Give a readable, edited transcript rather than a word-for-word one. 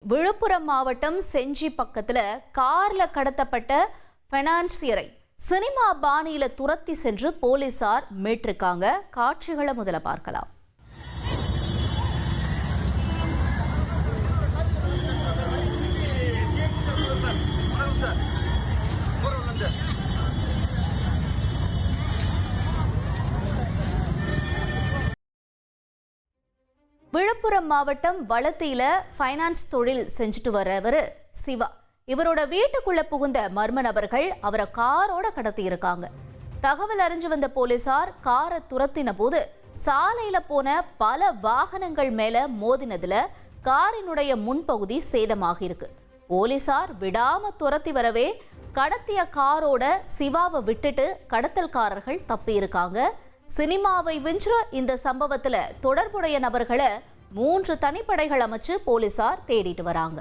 விழுப்புரம் மாவட்டம் செஞ்சி பக்கத்துல கார்ல கடத்தப்பட்ட பைனான்சியரை சினிமா பாணியில துரத்தி சென்று போலீசார் மீட்டிருக்காங்க. காட்சிகளை முதல்ல பார்க்கலாம். விழுப்புரம் மாவட்டம் வளத்தியில ஃபைனான்ஸ் தொழில் செஞ்சுட்டு வர்றவர் சிவா. இவரோட வீட்டுக்குள்ள புகுந்த மர்ம நபர்கள் அவரை காரோட கடத்தி இருக்காங்க. தகவல் அறிஞ்சு வந்த போலீசார் காரை துரத்தின போது சாலையில போன பல வாகனங்கள் மேல மோதினதுல காரினுடைய முன்பகுதி சேதமாகி இருக்கு. போலீசார் விடாம துரத்தி வரவே கடத்திய காரோட சிவாவை விட்டுட்டு கடத்தல்காரர்கள் தப்பி இருக்காங்க. சினிமாவை வென்ற இந்த சம்பவத்துல தொடர்புடைய நபர்களை 3 தனிப்படைகள் அமைச்சு போலீசார் தேடிட்டு வராங்க.